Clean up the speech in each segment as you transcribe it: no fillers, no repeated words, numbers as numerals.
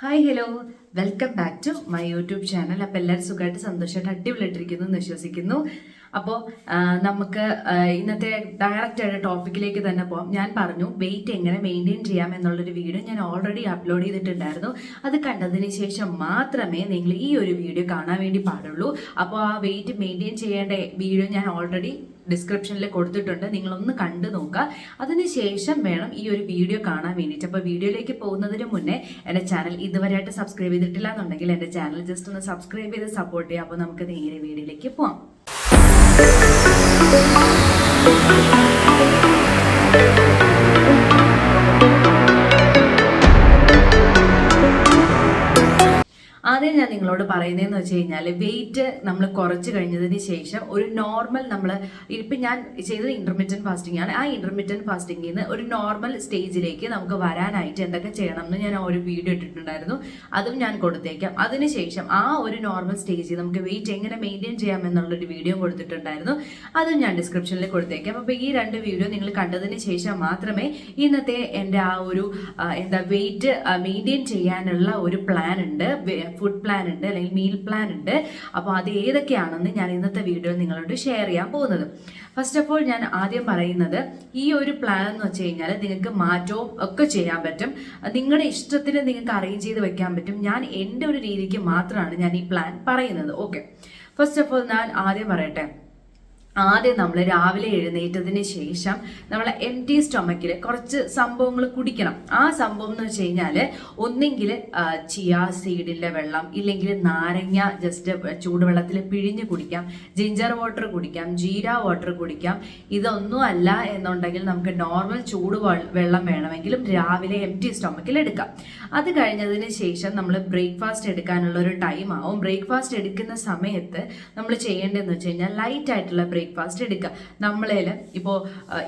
Hi hello, welcome back to my YouTube channel. അപ്പോൾ എല്ലാവരും സുഖമായിട്ട് സന്തോഷമായിട്ട് അടിപൊളിയിട്ടിരിക്കുന്നു എന്ന് വിശ്വസിക്കുന്നു. അപ്പോൾ നമുക്ക് ഇന്നത്തെ ഡയറക്റ്റ് ആയിട്ട് ടോപ്പിക്കിലേക്ക് തന്നെ പോകാം. ഞാൻ പറഞ്ഞു വെയിറ്റ് എങ്ങനെ മെയിൻറ്റെയിൻ ചെയ്യാം എന്നുള്ളൊരു വീഡിയോ ഞാൻ ഓൾറെഡി അപ്ലോഡ് ചെയ്തിട്ടുണ്ടായിരുന്നു. അത് കണ്ടതിന് ശേഷം മാത്രമേ നിങ്ങൾ ഈ ഒരു വീഡിയോ കാണാൻ വേണ്ടി പാടുള്ളൂ. അപ്പോൾ ആ വെയിറ്റ് മെയിൻറ്റെയിൻ ചെയ്യേണ്ട വീഡിയോ ഞാൻ ഓൾറെഡി ഡിസ്ക്രിപ്ഷനിൽ കൊടുത്തിട്ടുണ്ട്, നിങ്ങളൊന്ന് കണ്ടു നോക്കുക. അതിനുശേഷം വേണം ഈ ഒരു വീഡിയോ കാണാൻ വേണ്ടിയിട്ട്. അപ്പോൾ വീഡിയോയിലേക്ക് പോകുന്നതിന് മുന്നേ എൻ്റെ ചാനൽ ഇതുവരെയായിട്ട് സബ്സ്ക്രൈബ് ചെയ്തിട്ടില്ല എന്നുണ്ടെങ്കിൽ എൻ്റെ ചാനൽ ജസ്റ്റ് ഒന്ന് സബ്സ്ക്രൈബ് ചെയ്ത് സപ്പോർട്ട് ചെയ്യുക. അപ്പോൾ നമുക്ക് നേരെ വീഡിയോയിലേക്ക് പോകാം. ആദ്യം ഞാൻ നിങ്ങളോട് പറയുന്നതെന്ന് വെച്ച് കഴിഞ്ഞാൽ വെയിറ്റ് നമ്മൾ കുറച്ച് കഴിഞ്ഞതിന് ശേഷം ഒരു നോർമൽ ഇപ്പം ഞാൻ ചെയ്തത് ഇൻ്റർമീഡിയറ്റ് ഫാസ്റ്റിംഗ് ആണ്. ആ ഇൻ്റർമീഡിയറ്റ് ഫാസ്റ്റിംഗിൽ നിന്ന് ഒരു നോർമൽ സ്റ്റേജിലേക്ക് നമുക്ക് വരാനായിട്ട് എന്തൊക്കെ ചെയ്യണം എന്ന് ഞാൻ ഒരു വീഡിയോ ഇട്ടിട്ടുണ്ടായിരുന്നു, അതും ഞാൻ കൊടുത്തേക്കാം. അതിനുശേഷം ആ ഒരു നോർമൽ സ്റ്റേജിൽ നമുക്ക് വെയിറ്റ് എങ്ങനെ മെയിൻറ്റെയിൻ ചെയ്യാം എന്നുള്ളൊരു വീഡിയോ കൊടുത്തിട്ടുണ്ടായിരുന്നു, അതും ഞാൻ ഡിസ്ക്രിപ്ഷനിൽ കൊടുത്തേക്കാം. അപ്പോൾ ഈ രണ്ട് വീഡിയോ നിങ്ങൾ കണ്ടതിന് ശേഷം മാത്രമേ ഇന്നത്തെ എൻ്റെ ആ ഒരു വെയിറ്റ് മെയിൻറ്റെയിൻ ചെയ്യാനുള്ള ഒരു പ്ലാൻ ഉണ്ട്, ഫുഡ് പ്ലാൻ ഉണ്ട്, അല്ലെങ്കിൽ മീൽ പ്ലാൻ ഉണ്ട്. അപ്പോൾ അത് ഏതൊക്കെയാണെന്ന് ഞാൻ ഇന്നത്തെ വീഡിയോയിൽ നിങ്ങളോട് ഷെയർ ചെയ്യാൻ പോകുന്നത്. ഫസ്റ്റ് ഓഫ് ഓൾ ഞാൻ ആദ്യം പറയുന്നത്, ഈ ഒരു പ്ലാൻ എന്ന് വെച്ച് കഴിഞ്ഞാൽ നിങ്ങൾക്ക് മാറ്റവും ഒക്കെ ചെയ്യാൻ പറ്റും, നിങ്ങളുടെ ഇഷ്ടത്തിന് നിങ്ങൾക്ക് അറേഞ്ച് ചെയ്ത് വെക്കാൻ പറ്റും. ഞാൻ എൻ്റെ ഒരു രീതിക്ക് മാത്രമാണ് ഞാൻ ഈ പ്ലാൻ പറയുന്നത്. ഓക്കെ, ഫസ്റ്റ് ഓഫ് ഓൾ ഞാൻ ആദ്യം പറയട്ടെ. ആദ്യം നമ്മൾ രാവിലെ എഴുന്നേറ്റതിന് ശേഷം നമ്മൾ എംപ്റ്റി സ്റ്റൊമക്കിൽ കുറച്ച് സംഭവങ്ങൾ കുടിക്കണം. ആ സംഭവം എന്ന് വെച്ച് കഴിഞ്ഞാൽ ഒന്നെങ്കിൽ ചിയാ സീഡിൻ്റെ വെള്ളം, ഇല്ലെങ്കിൽ നാരങ്ങ ജസ്റ്റ് ചൂടുവെള്ളത്തിൽ പിഴിഞ്ഞ് കുടിക്കാം, ജിഞ്ചർ വാട്ടർ കുടിക്കാം, ജീര വാട്ടർ കുടിക്കാം. ഇതൊന്നും അല്ല എന്നുണ്ടെങ്കിൽ നമുക്ക് നോർമൽ ചൂട് വെള്ളം വേണമെങ്കിലും രാവിലെ എംപ്റ്റി സ്റ്റൊമക്കിൽ എടുക്കാം. അത് കഴിഞ്ഞതിന് ശേഷം നമ്മൾ ബ്രേക്ക്ഫാസ്റ്റ് എടുക്കാനുള്ള ഒരു ടൈം ആവും. ബ്രേക്ക്ഫാസ്റ്റ് എടുക്കുന്ന സമയത്ത് നമ്മൾ ചെയ്യേണ്ടതെന്ന് വെച്ച് കഴിഞ്ഞാൽ ലൈറ്റ് ആയിട്ടുള്ള ബ്രേക്ക്ഫാസ്റ്റ് എടുക്കുക. നമ്മളേൽ ഇപ്പോൾ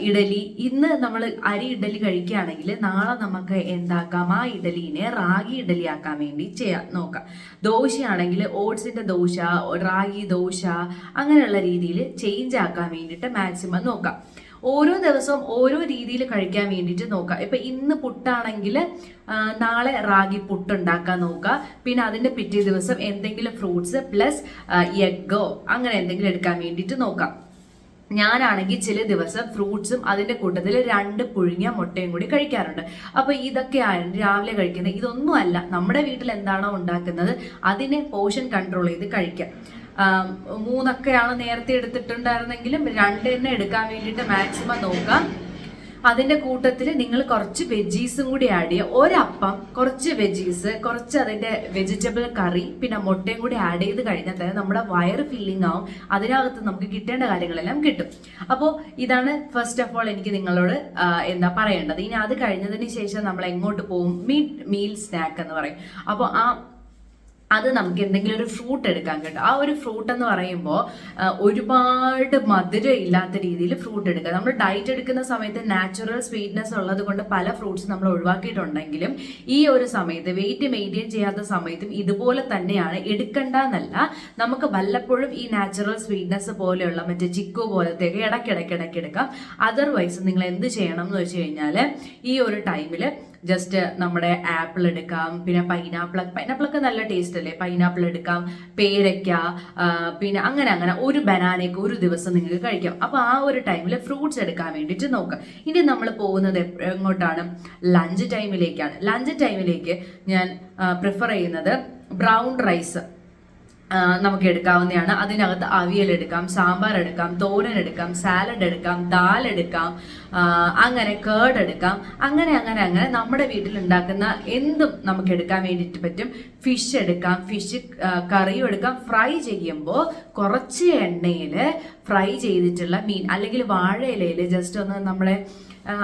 ഇഡലി, ഇന്ന് നമ്മൾ അരി ഇഡലി കഴിക്കുകയാണെങ്കിൽ നാളെ നമുക്ക് എന്താക്കാം, ആ ഇഡലീനെ റാഗി ഇഡലി ആക്കാൻ വേണ്ടി നോക്കാം. ദോശയാണെങ്കിൽ ഓട്സിൻ്റെ ദോശ, റാഗി ദോശ, അങ്ങനെയുള്ള രീതിയിൽ ചേഞ്ച് ആക്കാൻ വേണ്ടിയിട്ട് മാക്സിമം നോക്കാം. ഓരോ ദിവസവും ഓരോ രീതിയിൽ കഴിക്കാൻ വേണ്ടിയിട്ട് നോക്കുക. ഇപ്പം ഇന്ന് പുട്ടാണെങ്കിൽ നാളെ റാഗി പുട്ട് ഉണ്ടാക്കാൻ നോക്കുക. പിന്നെ അതിൻ്റെ പിറ്റേ ദിവസം എന്തെങ്കിലും ഫ്രൂട്ട്സ് പ്ലസ് എഗ്ഗോ അങ്ങനെ എന്തെങ്കിലും എടുക്കാൻ വേണ്ടിയിട്ട് നോക്കാം. ഞാനാണെങ്കിൽ ചില ദിവസം ഫ്രൂട്ട്സും അതിൻ്റെ കൂട്ടത്തിൽ 2 പുഴുങ്ങിയ മുട്ടയും കൂടി കഴിക്കാറുണ്ട്. അപ്പോൾ ഇതൊക്കെയാണ് രാവിലെ കഴിക്കുന്നത്. ഇതൊന്നും അല്ല, നമ്മുടെ വീട്ടിൽ എന്താണോ ഉണ്ടാക്കുന്നത് അതിനെ പോർഷൻ കൺട്രോൾ ചെയ്ത് കഴിക്കാം. 3 നേരത്തെ എടുത്തിട്ടുണ്ടായിരുന്നെങ്കിലും 2 തന്നെ എടുക്കാൻ വേണ്ടിയിട്ട് മാക്സിമം നോക്കാം. അതിൻ്റെ കൂട്ടത്തിൽ നിങ്ങൾ കുറച്ച് വെജീസും കൂടി ആഡ് ചെയ്യുക. ഒരപ്പം, കുറച്ച് വെജീസ്, കുറച്ച് അതിൻ്റെ വെജിറ്റബിൾ കറി, പിന്നെ മുട്ടയും കൂടി ആഡ് ചെയ്ത് കഴിഞ്ഞാൽ തന്നെ നമ്മുടെ വയറ് ഫില്ലിംഗ് ആവും. അതിനകത്ത് നമുക്ക് കിട്ടേണ്ട കാര്യങ്ങളെല്ലാം കിട്ടും. അപ്പോൾ ഇതാണ് ഫസ്റ്റ് ഓഫ് ഓൾ എനിക്ക് നിങ്ങളോട് പറയേണ്ടത്. ഇനി അത് കഴിഞ്ഞതിന് ശേഷം നമ്മൾ എങ്ങോട്ട് പോകും, മീൽ സ്നാക്ക് എന്ന് പറയും. അപ്പോൾ അത് നമുക്ക് എന്തെങ്കിലും ഒരു ഫ്രൂട്ട് എടുക്കാൻ കേട്ടോ. ആ ഒരു ഫ്രൂട്ട് എന്ന് പറയുമ്പോൾ ഒരുപാട് മധുരം ഇല്ലാത്ത രീതിയിൽ ഫ്രൂട്ട് എടുക്കുക. നമ്മൾ ഡയറ്റ് എടുക്കുന്ന സമയത്ത് നാച്ചുറൽ സ്വീറ്റ്നെസ് ഉള്ളത് കൊണ്ട് പല ഫ്രൂട്ട്സ് നമ്മൾ ഒഴിവാക്കിയിട്ടുണ്ടെങ്കിലും ഈ ഒരു സമയത്ത് വെയിറ്റ് മെയിൻറ്റെയിൻ ചെയ്യാത്ത സമയത്തും ഇതുപോലെ തന്നെയാണ്. എടുക്കണ്ടെന്നല്ല, നമുക്ക് വല്ലപ്പോഴും ഈ നാച്ചുറൽ സ്വീറ്റ്നെസ് പോലെയുള്ള മറ്റേ ചിക്കു പോലത്തെയൊക്കെ ഇടയ്ക്കിടയ്ക്ക് എടുക്കാം. അതർവൈസ് നിങ്ങൾ എന്ത് ചെയ്യണം എന്ന് വെച്ച് കഴിഞ്ഞാൽ ഈ ഒരു ടൈമിൽ ജസ്റ്റ് നമ്മുടെ ആപ്പിൾ എടുക്കാം, പിന്നെ പൈനാപ്പിളൊക്കെ നല്ല ടേസ്റ്റ് അല്ലേ, പൈനാപ്പിൾ എടുക്കാം, പേരയ്ക്ക, പിന്നെ അങ്ങനെ ഒരു ബനാനയൊക്കെ ഒരു ദിവസം നിങ്ങൾക്ക് കഴിക്കാം. അപ്പോൾ ആ ഒരു ടൈമിൽ ഫ്രൂട്ട്സ് എടുക്കാൻ വേണ്ടിയിട്ട് നോക്കാം. ഇനി നമ്മൾ പോകുന്നത് എങ്ങോട്ടാണ്, ലഞ്ച് ടൈമിലേക്കാണ്. ലഞ്ച് ടൈമിലേക്ക് ഞാൻ പ്രിഫർ ചെയ്യുന്നത് ബ്രൗൺ റൈസ് നമുക്ക് എടുക്കാവുന്നതാണ്. അതിനകത്ത് അവിയൽ എടുക്കാം, സാമ്പാർ എടുക്കാം, തോരൻ എടുക്കാം, സാലഡ് എടുക്കാം, ദാൽ എടുക്കാം, അങ്ങനെ കേർഡ് എടുക്കാം. അങ്ങനെ നമ്മുടെ വീട്ടിൽ ഉണ്ടാക്കുന്ന എന്തും നമുക്ക് എടുക്കാൻ വേണ്ടിയിട്ട് പറ്റും. ഫിഷ് എടുക്കാം, ഫിഷ് കറിയും എടുക്കാം. ഫ്രൈ ചെയ്യുമ്പോൾ കുറച്ച് എണ്ണയിൽ ഫ്രൈ ചെയ്തിട്ടുള്ള മീൻ, അല്ലെങ്കിൽ വാഴയിലയിൽ ജസ്റ്റ് ഒന്ന് നമ്മളെ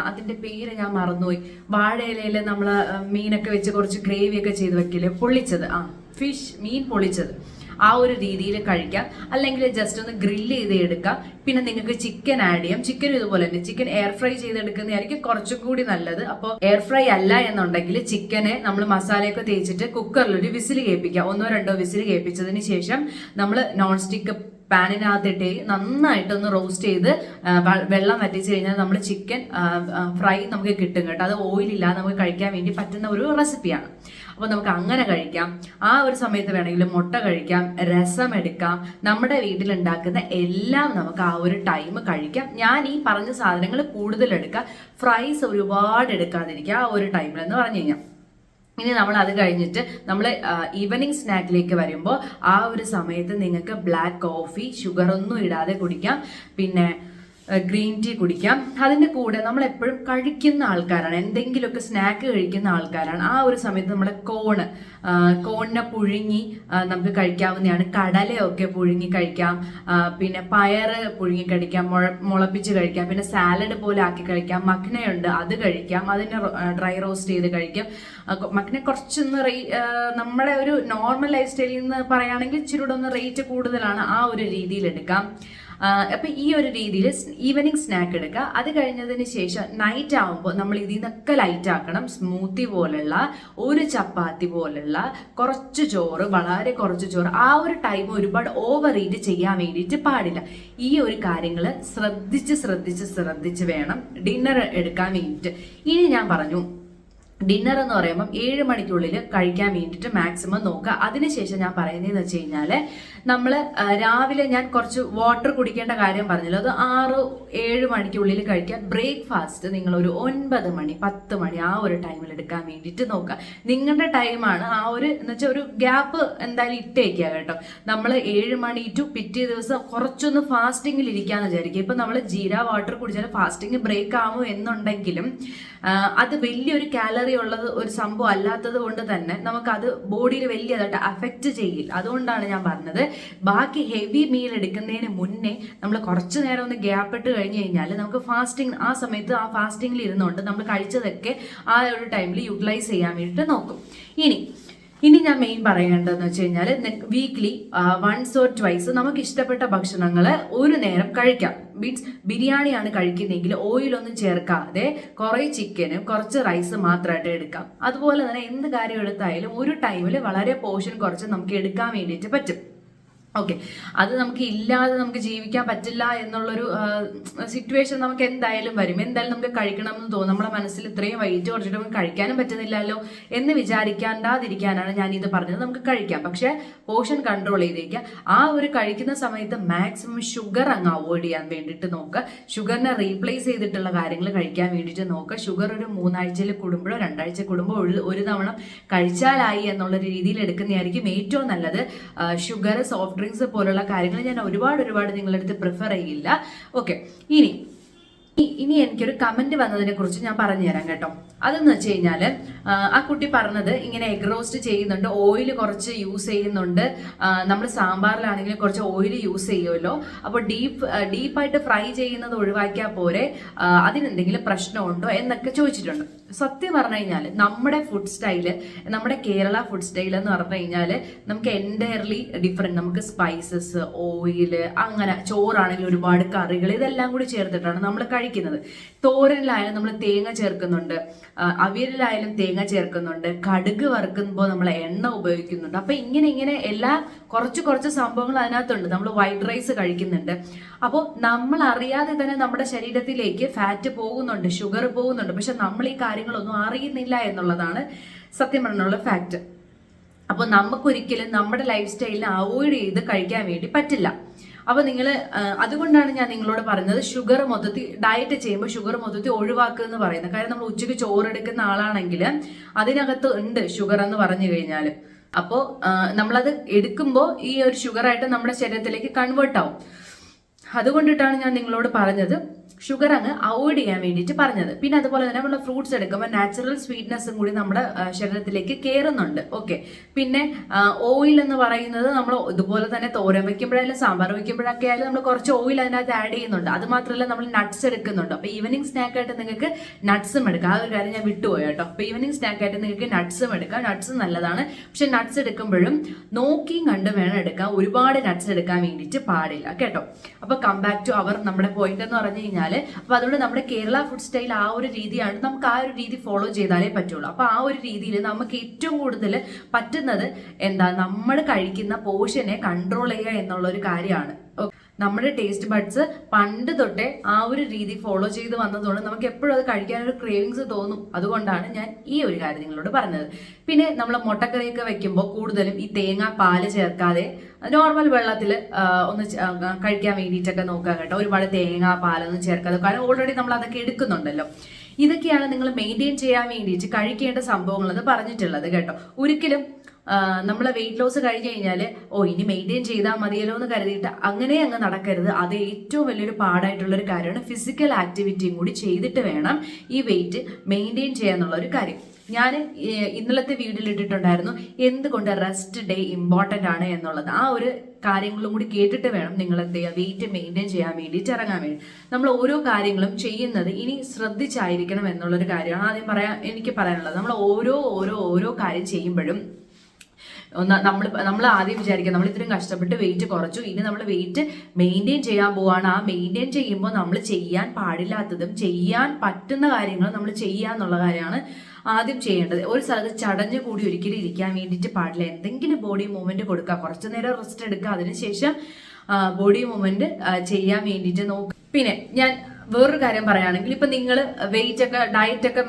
അതിൻ്റെ പേര് ഞാൻ മറന്നുപോയി, വാഴയിലയിൽ നമ്മൾ മീനൊക്കെ വെച്ച് കുറച്ച് ഗ്രേവിയൊക്കെ ചെയ്ത് വെക്കില്ലേ, പൊള്ളിച്ചത്, മീൻ പൊള്ളിച്ചത്, ആ ഒരു രീതിയിൽ കഴിക്കാം. അല്ലെങ്കിൽ ജസ്റ്റ് ഒന്ന് ഗ്രില്ല് ചെയ്ത് എടുക്കാം. പിന്നെ നിങ്ങൾക്ക് ചിക്കൻ ആഡ് ചെയ്യാം. ചിക്കൻ ഇതുപോലെ തന്നെ, ചിക്കൻ എയർ ഫ്രൈ ചെയ്തെടുക്കുന്നതായിരിക്കും കുറച്ചും കൂടി നല്ലത്. അപ്പോൾ എയർ ഫ്രൈ അല്ല എന്നുണ്ടെങ്കിൽ ചിക്കനെ നമ്മൾ മസാലയൊക്കെ തേച്ചിട്ട് കുക്കറിൽ ഒരു വിസിൽ കേൾപ്പിക്കുക. 1-2 വിസിൽ കേൾപ്പിച്ചതിന് ശേഷം നമ്മൾ നോൺ സ്റ്റിക്ക് പാനിനകത്തിട്ട് നന്നായിട്ടൊന്ന് റോസ്റ്റ് ചെയ്ത് വെള്ളം വറ്റിച്ച് കഴിഞ്ഞാൽ നമ്മൾ ചിക്കൻ ഫ്രൈ നമുക്ക് കിട്ടും കേട്ടോ. അത് ഓയിലില്ലാതെ നമുക്ക് കഴിക്കാൻ വേണ്ടി പറ്റുന്ന ഒരു റെസിപ്പിയാണ്. അപ്പോൾ നമുക്ക് അങ്ങനെ കഴിക്കാം. ആ ഒരു സമയത്ത് വേണമെങ്കിൽ മുട്ട കഴിക്കാം, രസം എടുക്കാം, നമ്മുടെ വീട്ടിലുണ്ടാക്കുന്ന എല്ലാം നമുക്ക് ആ ഒരു ടൈം കഴിക്കാം. ഞാൻ ഈ പറഞ്ഞ സാധനങ്ങൾ കൂടുതൽ എടുക്കാം, ഫ്രൈസ് ഒരുപാട് എടുക്കാതിരിക്കുക ആ ഒരു ടൈമിൽ എന്ന് പറഞ്ഞു കഴിഞ്ഞാൽ. ഇനി നമ്മൾ അത് കഴിഞ്ഞിട്ട് നമ്മൾ ഈവനിങ് സ്നാക്കിലേക്ക് വരുമ്പോൾ ആ ഒരു സമയത്ത് നിങ്ങൾക്ക് ബ്ലാക്ക് കോഫി ഷുഗർ ഒന്നും ഇടാതെ കുടിക്കാം, പിന്നെ ഗ്രീൻ ടീ കുടിക്കാം. അതിൻ്റെ കൂടെ നമ്മൾ എപ്പോഴും കഴിക്കുന്ന ആൾക്കാരാണ്, എന്തെങ്കിലുമൊക്കെ സ്നാക്ക് കഴിക്കുന്ന ആൾക്കാരാണ്. ആ ഒരു സമയത്ത് നമ്മളെ കോണിനെ പുഴുങ്ങി നമുക്ക് കഴിക്കാവുന്നതാണ്. കടലയൊക്കെ പുഴുങ്ങി കഴിക്കാം, പിന്നെ പയറ് പുഴുങ്ങി കഴിക്കാം, മുളപ്പിച്ച് കഴിക്കാം, പിന്നെ സാലഡ് പോലെ ആക്കി കഴിക്കാം. മഖ്നയുണ്ട്, അത് കഴിക്കാം, അതിനെ ഡ്രൈ റോസ്റ്റ് ചെയ്ത് കഴിക്കാം. മഖ്ന കുറച്ചൊന്ന് നമ്മുടെ ഒരു നോർമൽ ലൈഫ് സ്റ്റൈലിൽ നിന്ന് പറയുകയാണെങ്കിൽ ഇച്ചിരി കൂടെ ഒന്ന് റേറ്റ് കൂടുതലാണ്, ആ ഒരു രീതിയിൽ എടുക്കാം. അപ്പം ഈ ഒരു രീതിയിൽ ഈവനിങ് സ്നാക്ക് എടുക്കുക. അത് കഴിഞ്ഞതിന് ശേഷം നൈറ്റ് ആകുമ്പോൾ നമ്മൾ ഇതിൽ നിന്നൊക്കെ ലൈറ്റ് ആക്കണം. സ്മൂത്തി പോലുള്ള, ഒരു ചപ്പാത്തി പോലുള്ള, കുറച്ച് ചോറ്, വളരെ കുറച്ച് ചോറ്. ആ ഒരു ടൈം ഒരുപാട് ഓവർ ഈറ്റ് ചെയ്യാൻ വേണ്ടിയിട്ട് പാടില്ല. ഈ ഒരു കാര്യങ്ങൾ ശ്രദ്ധിച്ച് വേണം ഡിന്നർ എടുക്കാൻ വേണ്ടിയിട്ട്. ഇനി ഞാൻ പറഞ്ഞു, ഡിന്നർ എന്ന് പറയുമ്പം 7 മണിക്കുള്ളിൽ കഴിക്കാൻ വേണ്ടിയിട്ട് മാക്സിമം നോക്കുക. അതിനുശേഷം ഞാൻ പറയുന്നതെന്ന് വെച്ച് കഴിഞ്ഞാൽ നമ്മൾ രാവിലെ ഞാൻ കുറച്ച് വാട്ടർ കുടിക്കേണ്ട കാര്യം പറഞ്ഞല്ലോ, അത് 6-7 മണിക്കുള്ളിൽ കഴിക്കുക. ബ്രേക്ക്ഫാസ്റ്റ് നിങ്ങളൊരു 9 മണി 10 മണി ആ ഒരു ടൈമിൽ എടുക്കാൻ വേണ്ടിയിട്ട് നോക്കുക. നിങ്ങളുടെ ടൈമാണ് ആ ഒരു എന്ന് വെച്ചാൽ ഒരു ഗ്യാപ്പ് എന്തായാലും ഇട്ടേക്കുക കേട്ടോ. നമ്മൾ 7 മണി ടു പിറ്റേ ദിവസം കുറച്ചൊന്ന് ഫാസ്റ്റിങ്ങിൽ ഇരിക്കാന്ന് വിചാരിക്കുക. ഇപ്പം നമ്മൾ ജീര വാട്ടർ കുടിച്ചാൽ ഫാസ്റ്റിംഗ് ബ്രേക്ക് ആകുമോ എന്നുണ്ടെങ്കിലും അത് വലിയൊരു കാലറി ഉള്ളത് ഒരു സംഭവം അല്ലാത്തത് കൊണ്ട് തന്നെ നമുക്കത് ബോഡിയിൽ വലിയതായിട്ട് അഫക്റ്റ് ചെയ്യില്ല. അതുകൊണ്ടാണ് ഞാൻ പറഞ്ഞത്, ബാക്കി ഹെവി മീൽ എടുക്കുന്നതിന് മുന്നേ നമ്മൾ കുറച്ച് നേരം ഒന്ന് ഗ്യാപ്പ് ഇട്ട് കഴിഞ്ഞ് കഴിഞ്ഞാൽ നമുക്ക് ഫാസ്റ്റിംഗ് ആ സമയത്ത് ആ ഫാസ്റ്റിംഗിൽ ഇരുന്നുകൊണ്ട് നമ്മൾ കഴിച്ചതൊക്കെ ആ ഒരു ടൈമിൽ യൂട്ടിലൈസ് ചെയ്യാൻ വേണ്ടിയിട്ട് നോക്കും. ഇനി ഞാൻ മെയിൻ പറയേണ്ടതെന്ന് വെച്ച് കഴിഞ്ഞാൽ വീക്ക്ലി 1 or 2 നമുക്ക് ഇഷ്ടപ്പെട്ട ഭക്ഷണങ്ങൾ ഒരു നേരം കഴിക്കാം. മീൻസ് ബിരിയാണിയാണ് കഴിക്കുന്നതെങ്കിൽ ഓയിലൊന്നും ചേർക്കാതെ കുറേ ചിക്കനും കുറച്ച് റൈസ് മാത്രമായിട്ട് എടുക്കാം. അതുപോലെ തന്നെ എന്ത് കാര്യം എടുത്തായാലും ഒരു ടൈമിൽ വളരെ പോർഷൻ കുറച്ച് നമുക്ക് എടുക്കാൻ വേണ്ടിയിട്ട് പറ്റും. ഓക്കെ, അത് നമുക്ക് ഇല്ലാതെ നമുക്ക് ജീവിക്കാൻ പറ്റില്ല എന്നുള്ളൊരു സിറ്റുവേഷൻ നമുക്ക് എന്തായാലും വരും. എന്തായാലും നമുക്ക് കഴിക്കണം എന്ന് തോന്നും. നമ്മുടെ മനസ്സിൽ ഇത്രയും വെയിറ്റ് കുറച്ചിട്ട് നമുക്ക് കഴിക്കാനും പറ്റുന്നില്ലല്ലോ എന്ന് വിചാരിക്കാണ്ടാതിരിക്കാനാണ് ഞാൻ ഇത് പറഞ്ഞത്. നമുക്ക് കഴിക്കാം, പക്ഷെ പോർഷൻ കൺട്രോൾ ചെയ്തേക്കുക. ആ ഒരു കഴിക്കുന്ന സമയത്ത് മാക്സിമം ഷുഗർ അങ്ങ് അവോയ്ഡ് ചെയ്യാൻ വേണ്ടിയിട്ട് നോക്കുക. ഷുഗറിനെ റീപ്ലേസ് ചെയ്തിട്ടുള്ള കാര്യങ്ങൾ കഴിക്കാൻ വേണ്ടിയിട്ട് നോക്കുക. ഷുഗർ ഒരു 3 ആഴ്ചയിൽ കൂടുമ്പോഴോ 2 ആഴ്ച കൂടുമ്പോൾ ഒരു തവണ കഴിച്ചാലായി എന്നുള്ള രീതിയിൽ എടുക്കുന്നതായിരിക്കും ഏറ്റവും നല്ലത്. ഷുഗർ, സോഫ്റ്റ് ഡ്രിങ്ക്സ് പോലുള്ള കാര്യങ്ങൾ ഞാൻ ഒരുപാട് നിങ്ങളുടെ അടുത്ത് പ്രിഫർ ചെയ്യില്ല. ഓക്കെ, ഇനി എനിക്കൊരു കമന്റ് വന്നതിനെ കുറിച്ച് ഞാൻ പറഞ്ഞുതരാം കേട്ടോ. അതെന്ന് വെച്ച് കഴിഞ്ഞാൽ ആ കുട്ടി പറഞ്ഞത് ഇങ്ങനെ എഗ് റോസ്റ്റ് ചെയ്യുന്നുണ്ട്, ഓയിൽ കുറച്ച് യൂസ് ചെയ്യുന്നുണ്ട്, നമ്മൾ സാമ്പാറിലാണെങ്കിൽ കുറച്ച് ഓയിൽ യൂസ് ചെയ്യുമല്ലോ, അപ്പോൾ ഡീപ്പായിട്ട് ഫ്രൈ ചെയ്യുന്നത് ഒഴിവാക്കിയാൽ പോരെ, അതിനെന്തെങ്കിലും പ്രശ്നമുണ്ടോ എന്നൊക്കെ ചോദിച്ചിട്ടുണ്ട്. സത്യം പറഞ്ഞു കഴിഞ്ഞാൽ നമ്മുടെ ഫുഡ് സ്റ്റൈല്, നമ്മുടെ കേരള ഫുഡ് സ്റ്റൈൽ എന്ന് പറഞ്ഞു കഴിഞ്ഞാൽ നമുക്ക് എൻറ്റയർലി ഡിഫറെൻറ്റ്. നമുക്ക് സ്പൈസസ്, ഓയില്, അങ്ങനെ ചോറാണെങ്കിൽ ഒരുപാട് കറികൾ, ഇതെല്ലാം കൂടി ചേർത്തിട്ടാണ് നമ്മൾ കഴിക്കുന്നത്. തോരനിലായാലും നമ്മൾ തേങ്ങ ചേർക്കുന്നുണ്ട്, അവിയലിലായാലും തേങ്ങ ചേർക്കുന്നുണ്ട്, കടുക് വറുക്കുമ്പോൾ നമ്മൾ എണ്ണ ഉപയോഗിക്കുന്നുണ്ട്. അപ്പം ഇങ്ങനെ എല്ലാ കുറച്ച് സംഭവങ്ങൾ അതിനകത്തുണ്ട്. നമ്മൾ വൈറ്റ് റൈസ് കഴിക്കുന്നുണ്ട്. അപ്പോൾ നമ്മൾ അറിയാതെ തന്നെ നമ്മുടെ ശരീരത്തിലേക്ക് ഫാറ്റ് പോകുന്നുണ്ട്, ഷുഗർ പോകുന്നുണ്ട്. പക്ഷെ നമ്മൾ ഈ കാര്യങ്ങളൊന്നും അറിയുന്നില്ല എന്നുള്ളതാണ് സത്യം പറഞ്ഞുള്ള ഫാക്റ്റ്. അപ്പോൾ നമുക്കൊരിക്കലും നമ്മുടെ ലൈഫ് സ്റ്റൈലിനെ അവോയ്ഡ് ചെയ്ത് കഴിക്കാൻ വേണ്ടി പറ്റില്ല. അപ്പോൾ നിങ്ങൾ അതുകൊണ്ടാണ് ഞാൻ നിങ്ങളോട് പറഞ്ഞത്, ഷുഗർ മൊത്തത്തിൽ ഡയറ്റ് ചെയ്യുമ്പോൾ ഷുഗർ മൊത്തത്തിൽ ഒഴിവാക്കുക എന്ന് പറയുന്നത്. കാര്യം നമ്മൾ ഉച്ചയ്ക്ക് ചോറെടുക്കുന്ന ആളാണെങ്കിൽ അതിനകത്ത് ഉണ്ട് ഷുഗർ എന്ന് പറഞ്ഞു കഴിഞ്ഞാൽ. അപ്പോൾ നമ്മളത് എടുക്കുമ്പോൾ ഈ ഒരു ഷുഗറായിട്ട് നമ്മുടെ ശരീരത്തിലേക്ക് കൺവേർട്ട് ആവും. അതുകൊണ്ടിട്ടാണ് ഞാൻ നിങ്ങളോട് പറഞ്ഞത് ഷുഗർ അങ്ങ് അവോയ്ഡ് ചെയ്യാൻ വേണ്ടിയിട്ട് പറഞ്ഞത്. പിന്നെ അതുപോലെ തന്നെ നമ്മൾ ഫ്രൂട്ട്സ് എടുക്കുമ്പോൾ നാച്ചുറൽ സ്വീറ്റ്നെസ്സും കൂടി നമ്മുടെ ശരീരത്തിലേക്ക് കയറുന്നുണ്ട്. ഓക്കെ, പിന്നെ ഓയിൽ എന്ന് പറയുന്നത് നമ്മൾ ഇതുപോലെ തന്നെ തോരൻ വയ്ക്കുമ്പോഴായാലും സാമ്പാർ വയ്ക്കുമ്പോഴൊക്കെ ആയാലും നമ്മൾ കുറച്ച് ഓയിൽ അതിനകത്ത് ആഡ് ചെയ്യുന്നുണ്ട്. അത് മാത്രമല്ല നമ്മൾ നട്ട്സ് എടുക്കുന്നുണ്ട്. അപ്പോൾ ഈവനിങ് സ്നാക്കായിട്ട് നിങ്ങൾക്ക് നട്ട്സും എടുക്കാം. ആ ഒരു കാര്യം ഞാൻ വിട്ടുപോയി കേട്ടോ. അപ്പോൾ ഈവനിങ് സ്നാക്കായിട്ട് നിങ്ങൾക്ക് നട്ട്സും എടുക്കാം. നട്ട്സ് നല്ലതാണ്. പക്ഷെ നട്ട്സ് എടുക്കുമ്പോഴും നോക്കിയും കണ്ട് വേണം എടുക്കാം. ഒരുപാട് നട്ട്സ് എടുക്കാൻ വേണ്ടിയിട്ട് പാടില്ല കേട്ടോ. അപ്പോൾ കം ബാക്ക് ടു അവർ നമ്മുടെ പോയിന്റ് എന്ന് പറഞ്ഞു കഴിഞ്ഞാൽ കഴിഞ്ഞാൽ അപ്പോൾ അതുകൊണ്ട് നമ്മുടെ കേരള ഫുഡ് സ്റ്റൈൽ ആ ഒരു രീതിയാണ്, നമുക്ക് ആ ഒരു രീതി ഫോളോ ചെയ്താലേ പറ്റുള്ളൂ. അപ്പോൾ ആ ഒരു രീതിയിൽ നമുക്ക് ഏറ്റവും കൂടുതൽ പറ്റുന്നത് എന്താ, നമ്മൾ കഴിക്കുന്ന പോർഷനെ കൺട്രോൾ ചെയ്യുക എന്നുള്ള ഒരു കാര്യമാണ്. നമ്മുടെ ടേസ്റ്റ് ബഡ്സ് പണ്ട് തൊട്ടേ ആ ഒരു രീതി ഫോളോ ചെയ്ത് വന്നതുകൊണ്ട് നമുക്ക് എപ്പോഴും അത് കഴിക്കാനൊരു ക്രേവിങ്സ് തോന്നും. അതുകൊണ്ടാണ് ഞാൻ ഈ ഒരു കാര്യം നിങ്ങളോട് പറഞ്ഞത്. പിന്നെ നമ്മൾ മുട്ടക്കറിയൊക്കെ വെക്കുമ്പോൾ കൂടുതലും ഈ തേങ്ങ പാല് ചേർക്കാതെ നോർമൽ വെള്ളത്തിൽ ഒന്ന് കഴിക്കാൻ വേണ്ടിയിട്ടൊക്കെ നോക്കുക കേട്ടോ. ഒരുപാട് തേങ്ങ പാലൊന്നും ചേർക്കാതെ, കാരണം ഓൾറെഡി നമ്മൾ അതൊക്കെ എടുക്കുന്നുണ്ടല്ലോ. ഇതൊക്കെയാണ് നിങ്ങൾ മെയിൻറ്റെയിൻ ചെയ്യാൻ വേണ്ടിയിട്ട് കഴിക്കേണ്ട സംഭവങ്ങൾ എന്ന് പറഞ്ഞിട്ടുള്ളത് കേട്ടോ. ഒരിക്കലും നമ്മളെ വെയിറ്റ് ലോസ് കഴിഞ്ഞ് കഴിഞ്ഞാൽ ഇനി മെയിൻറ്റെയിൻ ചെയ്താൽ മതിയല്ലോ എന്ന് കരുതിയിട്ട് അങ്ങനെ അങ്ങ് നടക്കരുത്. അത് ഏറ്റവും വലിയൊരു പാടായിട്ടുള്ളൊരു കാര്യമാണ്. ഫിസിക്കൽ ആക്ടിവിറ്റിയും കൂടി ചെയ്തിട്ട് വേണം ഈ വെയിറ്റ് മെയിൻറ്റെയിൻ ചെയ്യാന്നുള്ള ഒരു കാര്യം. ഞാൻ ഇന്നലത്തെ വീഡിയോയിൽ ഇട്ടിട്ടുണ്ടായിരുന്നു എന്തുകൊണ്ട് റെസ്റ്റ് ഡേ ഇമ്പോർട്ടൻ്റ് ആണ് എന്നുള്ളത്. ആ ഒരു കാര്യങ്ങളും കൂടി കേട്ടിട്ട് വേണം നിങ്ങൾ എന്ത് ചെയ്യുക, വെയിറ്റ് മെയിൻറ്റെയിൻ ചെയ്യാൻ വേണ്ടിയിട്ട് ഇറങ്ങാൻ വേണ്ടി. നമ്മൾ ഓരോ കാര്യങ്ങളും ചെയ്യുന്നത് ഇനി ശ്രദ്ധിച്ചായിരിക്കണം എന്നുള്ളൊരു കാര്യമാണ് ആദ്യം എനിക്ക് പറയാനുള്ളത്. നമ്മൾ ഓരോ കാര്യം ചെയ്യുമ്പോഴും നമ്മൾ ആദ്യം വിചാരിക്കുക നമ്മൾ ഇത്രയും കഷ്ടപ്പെട്ട് വെയിറ്റ് കുറച്ചു, ഇനി നമ്മൾ വെയിറ്റ് മെയിൻറ്റെയിൻ ചെയ്യാൻ പോവാണ്. ആ മെയിൻറ്റെയിൻ ചെയ്യുമ്പോൾ നമ്മൾ ചെയ്യാൻ പാടില്ലാത്തതും ചെയ്യാൻ പറ്റുന്ന കാര്യങ്ങളും നമ്മൾ ചെയ്യുക എന്നുള്ള കാര്യമാണ് ആദ്യം ചെയ്യേണ്ടത്. ഒരു സ്ഥലത്ത് ചടഞ്ഞു കൂടി ഒരിക്കലും ഇരിക്കാൻ വേണ്ടിയിട്ട് പാടില്ല. എന്തെങ്കിലും ബോഡി മൂവ്മെന്റ് കൊടുക്കുക, കുറച്ചു നേരം റെസ്റ്റ് എടുക്കുക, അതിനുശേഷം ബോഡി മൂവ്മെന്റ് ചെയ്യാൻ വേണ്ടിയിട്ട് നോക്കുക. പിന്നെ ഞാൻ വേറൊരു കാര്യം പറയുകയാണെങ്കിൽ, ഇപ്പം നിങ്ങൾ ഡയറ്റൊക്കെ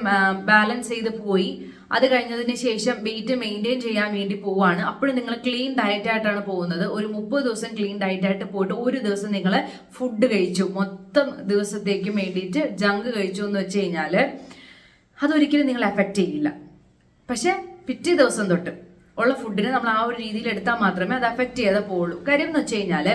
ബാലൻസ് ചെയ്ത് പോയി, അത് കഴിഞ്ഞതിന് ശേഷം വെയിറ്റ് മെയിൻറ്റെയിൻ ചെയ്യാൻ വേണ്ടി പോവാണ്. അപ്പോഴും നിങ്ങൾ ക്ലീൻ ഡയറ്റ് ആയിട്ടാണ് പോകുന്നത്. ഒരു 30 ദിവസം ക്ലീൻ ഡയറ്റ് ആയിട്ട് പോയിട്ട് ഒരു ദിവസം നിങ്ങൾ ഫുഡ് കഴിച്ചു, മൊത്തം ദിവസത്തേക്കും വേണ്ടിയിട്ട് ജങ്ക് കഴിച്ചു എന്ന് വെച്ച് കഴിഞ്ഞാൽ അതൊരിക്കലും നിങ്ങൾ എഫക്റ്റ് ചെയ്യില്ല. പക്ഷെ പിറ്റേ ദിവസം തൊട്ട് ഉള്ള ഫുഡിനെ നമ്മൾ ആ ഒരു രീതിയിൽ എടുത്താൽ മാത്രമേ അത് എഫക്റ്റ് ചെയ്യാതെ പോവുള്ളൂ. കാര്യം എന്ന് വെച്ച് കഴിഞ്ഞാൽ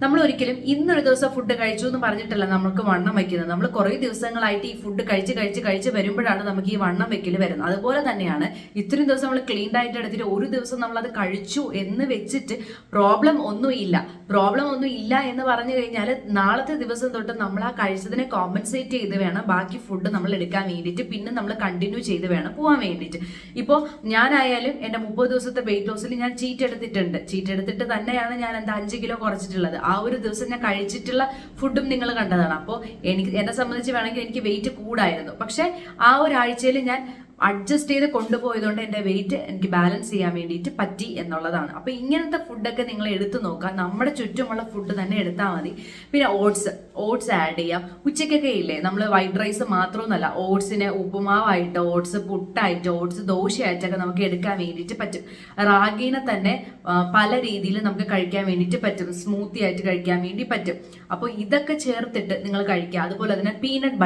നമ്മൾ ഒരിക്കലും ഇന്നൊരു ദിവസം ഫുഡ് കഴിച്ചു എന്ന് പറഞ്ഞിട്ടല്ല നമുക്ക് വണ്ണം വയ്ക്കുന്നത്. നമ്മൾ കുറേ ദിവസങ്ങളായിട്ട് ഈ ഫുഡ് കഴിച്ച് വരുമ്പോഴാണ് നമുക്ക് ഈ വണ്ണം വെക്കൽ വരുന്നത്. അതുപോലെ തന്നെയാണ് ഇത്രയും ദിവസം നമ്മൾ ക്ലീൻ ഡയറ്റ് എടുത്തിട്ട് ഒരു ദിവസം നമ്മൾ അത് കഴിച്ചു എന്ന് വെച്ചിട്ട് പ്രോബ്ലം ഒന്നും ഇല്ല എന്ന് പറഞ്ഞു കഴിഞ്ഞാൽ നാളത്തെ ദിവസം തൊട്ട് നമ്മൾ ആ കഴിച്ചതിനെ കോമ്പൻസേറ്റ് ചെയ്ത് വേണം ബാക്കി ഫുഡ് നമ്മൾ എടുക്കാൻ വേണ്ടിയിട്ട്, പിന്നെ നമ്മൾ കണ്ടിന്യൂ ചെയ്ത് വേണം പോകാൻ വേണ്ടിയിട്ട്. ഇപ്പോൾ ഞാനായാലും എൻ്റെ 30 ദിവസത്തെ വെയിറ്റ് ലോസിൽ ഞാൻ ചീറ്റ് എടുത്തിട്ട് തന്നെയാണ് ഞാൻ 5 കിലോ കുറച്ചിട്ടുള്ളത്. ആ ഒരു ദിവസം ഞാൻ കഴിച്ചിട്ടുള്ള ഫുഡും നിങ്ങൾ കണ്ടതാണ്. അപ്പോൾ എന്നെ സംബന്ധിച്ച് വേണമെങ്കിൽ എനിക്ക് വെയിറ്റ് കൂടായിരുന്നു. പക്ഷെ ആ ഒരാഴ്ചയിൽ ഞാൻ അഡ്ജസ്റ്റ് ചെയ്ത് കൊണ്ടുപോയതുകൊണ്ട് എൻ്റെ വെയിറ്റ് എനിക്ക് ബാലൻസ് ചെയ്യാൻ വേണ്ടിയിട്ട് പറ്റി എന്നുള്ളതാണ്. അപ്പോൾ ഇങ്ങനത്തെ ഫുഡൊക്കെ നിങ്ങൾ എടുത്തു നോക്കുക. നമ്മുടെ ചുറ്റുമുള്ള ഫുഡ് തന്നെ എടുത്താൽ മതി. പിന്നെ ഓട്സ് ആഡ് ചെയ്യാം. ഉച്ചയ്ക്കൊക്കെ ഇല്ലേ നമ്മൾ വൈറ്റ് റൈസ് മാത്രമൊന്നുമല്ല, ഓട്സിനെ ഉപ്പുമാവായിട്ട്, ഓട്സ് പുട്ടായിട്ട്, ഓട്സ് ദോശയായിട്ടൊക്കെ നമുക്ക് എടുക്കാൻ വേണ്ടിയിട്ട് പറ്റും. റാഗീനെ തന്നെ പല രീതിയിൽ നമുക്ക് കഴിക്കാൻ വേണ്ടിയിട്ട് പറ്റും. സ്മൂത്തി ആയിട്ട് കഴിക്കാൻ വേണ്ടി പറ്റും. അപ്പോൾ ഇതൊക്കെ ചേർത്തിട്ട് നിങ്ങൾ കഴിക്കുക. അതുപോലെ തന്നെ പീനട്ട്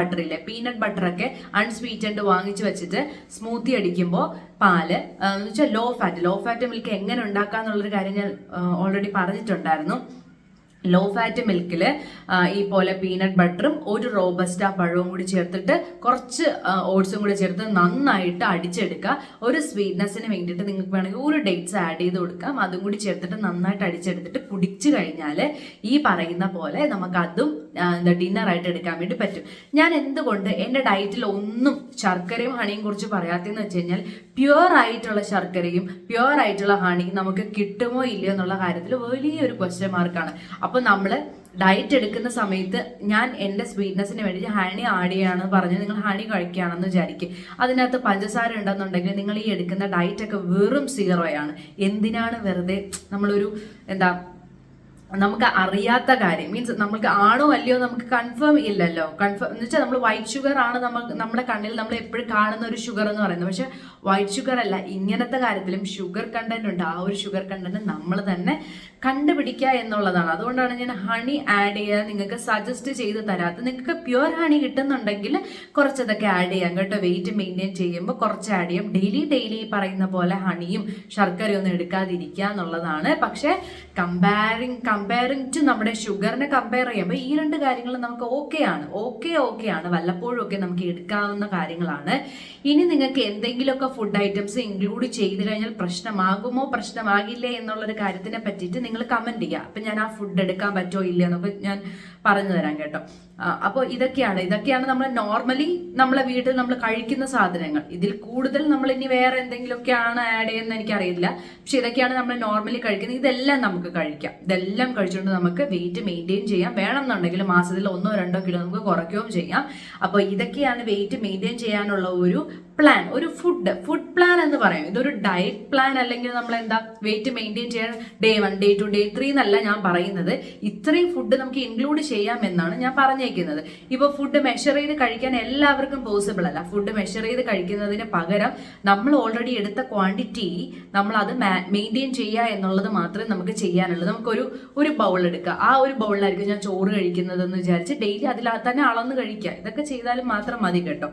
ബട്ടറൊക്കെ അൺസ്വീറ്റൻഡ് വാങ്ങിച്ച് വെച്ചിട്ട് സ്മൂത്തി അടിക്കുമ്പോൾ പാല് എന്ന് വെച്ചാൽ ലോ ഫാറ്റ് മിൽക്ക് എങ്ങനെ ഉണ്ടാക്കാന്നുള്ളൊരു കാര്യം ഞാൻ ഓൾറെഡി പറഞ്ഞിട്ടുണ്ടായിരുന്നു. ലോ ഫാറ്റ് മിൽക്കിൽ ഈ പോലെ പീനട്ട് ബട്ടറും ഒരു റോബസ്റ്റ പഴവും കൂടി ചേർത്തിട്ട് കുറച്ച് ഓട്സും കൂടി ചേർത്ത് നന്നായിട്ട് അടിച്ചെടുക്കുക. ഒരു സ്വീറ്റ്നെസ്സിന് വേണ്ടിയിട്ട് നിങ്ങൾക്ക് വേണമെങ്കിൽ ഒരു ഡേറ്റ്സ് ആഡ് ചെയ്ത് കൊടുക്കാം. അതും കൂടി ചേർത്തിട്ട് നന്നായിട്ട് അടിച്ചെടുത്തിട്ട് കുടിച്ചു കഴിഞ്ഞാൽ ഈ പറയുന്ന പോലെ നമുക്കതും ഡിന്നറായിട്ട് എടുക്കാൻ വേണ്ടി പറ്റും. ഞാൻ എന്തുകൊണ്ട് എൻ്റെ ഡയറ്റിൽ ഒന്നും ശർക്കരയും ഹണിയും കുറിച്ച് പറയാത്തതെന്ന് വെച്ച് കഴിഞ്ഞാൽ പ്യുവർ ആയിട്ടുള്ള ശർക്കരയും പ്യുവർ ആയിട്ടുള്ള ഹണിയും നമുക്ക് കിട്ടുമോ ഇല്ലയോ എന്നുള്ള കാര്യത്തിൽ വലിയൊരു ക്വസ്റ്റ്യൻ മാർക്കാണ്. അപ്പോൾ നമ്മൾ ഡയറ്റ് എടുക്കുന്ന സമയത്ത് ഞാൻ എൻ്റെ സ്വീറ്റ്നെസ്സിന് വേണ്ടി ഹണി ആഡ് ചെയ്യുകയാണെന്ന് പറഞ്ഞ് നിങ്ങൾ ഹണി കഴിക്കുകയാണെന്ന് വിചാരിക്കും. അതിനകത്ത് പഞ്ചസാര ഉണ്ടെന്നുണ്ടെങ്കിൽ നിങ്ങൾ ഈ എടുക്കുന്ന ഡയറ്റൊക്കെ വെറും 0 എന്തിനാണ് വെറുതെ നമ്മളൊരു നമുക്ക് അറിയാത്ത കാര്യം, മീൻസ് നമുക്ക് ആണോ അല്ലയോ നമുക്ക് കൺഫേം ഇല്ലല്ലോ. എന്ന് വെച്ചാൽ നമ്മൾ വൈറ്റ് ഷുഗർ ആണ് നമ്മുടെ കണ്ണിൽ നമ്മൾ എപ്പോഴും കാണുന്ന ഒരു ഷുഗർ എന്ന് പറയുന്നത്. പക്ഷെ വൈറ്റ് ഷുഗർ അല്ല, ഇങ്ങനത്തെ കാര്യത്തിലും ഷുഗർ കണ്ടന്റ് ഉണ്ട്. ആ ഒരു ഷുഗർ കണ്ടന്റ് നമ്മൾ തന്നെ കണ്ടുപിടിക്കുക എന്നുള്ളതാണ്. അതുകൊണ്ടാണ് ഞാൻ ഹണി ആഡ് ചെയ്യാൻ നിങ്ങൾക്ക് സജസ്റ്റ് ചെയ്ത് തരാത്തത്. നിങ്ങൾക്ക് പ്യുവർ ഹണി കിട്ടുന്നുണ്ടെങ്കിൽ കുറച്ചതൊക്കെ ആഡ് ചെയ്യാം കേട്ടോ. വെയിറ്റ് മെയിൻറ്റെയിൻ ചെയ്യുമ്പോൾ കുറച്ച് ആഡ് ചെയ്യാം. ഡെയിലി പറയുന്ന പോലെ ഹണിയും ശർക്കരയൊന്നും എടുക്കാതിരിക്കുക എന്നുള്ളതാണ്. പക്ഷേ കമ്പയറിങ് ടു നമ്മുടെ ഷുഗറിനെ കമ്പയർ ചെയ്യുമ്പോൾ ഈ 2 കാര്യങ്ങൾ നമുക്ക് ഓക്കെയാണ്. വല്ലപ്പോഴും ഒക്കെ നമുക്ക് എടുക്കാവുന്ന കാര്യങ്ങളാണ്. ഇനി നിങ്ങൾക്ക് എന്തെങ്കിലുമൊക്കെ ഫുഡ് ഐറ്റംസ് ഇൻക്ലൂഡ് ചെയ്ത് കഴിഞ്ഞാൽ പ്രശ്നമാകില്ലേ എന്നുള്ളൊരു കാര്യത്തിനെ പറ്റിയിട്ട് നിങ്ങൾ കമന്റ് ചെയ്യുക. അപ്പം ഞാൻ ആ ഫുഡ് എടുക്കാൻ പറ്റുമോ ഇല്ല എന്നൊക്കെ ഞാൻ പറഞ്ഞു തരാം കേട്ടോ. അപ്പോൾ ഇതൊക്കെയാണ് നമ്മൾ നോർമലി നമ്മളെ വീട്ടിൽ നമ്മൾ കഴിക്കുന്ന സാധനങ്ങൾ. ഇതിൽ കൂടുതൽ നമ്മൾ ഇനി വേറെ എന്തെങ്കിലുമൊക്കെയാണ് ആഡ് ചെയ്യുന്നത് എനിക്കറിയില്ല. പക്ഷെ ഇതൊക്കെയാണ് നമ്മൾ നോർമലി കഴിക്കുന്നത്. ഇതെല്ലാം നമുക്ക് കഴിക്കാം. ഇതെല്ലാം കഴിച്ചുകൊണ്ട് നമുക്ക് വെയിറ്റ് മെയിൻറ്റെയിൻ ചെയ്യാം. വേണമെന്നുണ്ടെങ്കിൽ മാസത്തിൽ 1-2 കിലോ നമുക്ക് കുറയ്ക്കുകയും ചെയ്യാം. അപ്പോൾ ഇതൊക്കെയാണ് വെയിറ്റ് മെയിൻറ്റെയിൻ ചെയ്യാനുള്ള ഒരു പ്ലാൻ, ഒരു ഫുഡ് പ്ലാൻ എന്ന് പറയും. ഇതൊരു ഡയറ്റ് പ്ലാൻ അല്ലെങ്കിൽ നമ്മൾ എന്താ വെയിറ്റ് മെയിൻറ്റെയിൻ ചെയ്യാൻ day 1, day 2, day 3 എന്നല്ല ഞാൻ പറയുന്നത്. ഇത്രയും ഫുഡ് നമുക്ക് ഇൻക്ലൂഡ് ചെയ്യാം എന്നാണ് ഞാൻ പറഞ്ഞേക്കുന്നത്. ഇപ്പോൾ ഫുഡ് മെഷർ ചെയ്ത് കഴിക്കാൻ എല്ലാവർക്കും പോസിബിൾ അല്ല. ഫുഡ് മെഷർ ചെയ്ത് കഴിക്കുന്നതിന് പകരം നമ്മൾ ഓൾറെഡി എടുത്ത ക്വാണ്ടിറ്റി നമ്മൾ അത് മെയിൻറ്റെയിൻ ചെയ്യുക എന്നുള്ളത് മാത്രമേ നമുക്ക് ചെയ്യാനുള്ളൂ. നമുക്കൊരു ബൗൾ എടുക്കുക. ആ ഒരു ബൗളിലായിരിക്കും ഞാൻ ചോറ് കഴിക്കുന്നതെന്ന് വിചാരിച്ച് ഡെയിലി അതിൽ തന്നെ അളന്ന് കഴിക്കുക. ഇതൊക്കെ ചെയ്താലും മാത്രം മതി കേട്ടോ.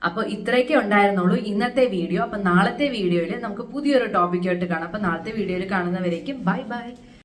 അപ്പോൾ ഇത്രയൊക്കെ ഉണ്ടായിരുന്നുള്ളൂ ഇന്നത്തെ വീഡിയോ. അപ്പം നാളത്തെ വീഡിയോയിൽ നമുക്ക് പുതിയൊരു ടോപ്പിക്കായിട്ട് കാണാം. അപ്പം നാളത്തെ വീഡിയോയിൽ കാണുന്നവരേക്കും ബൈ ബൈ.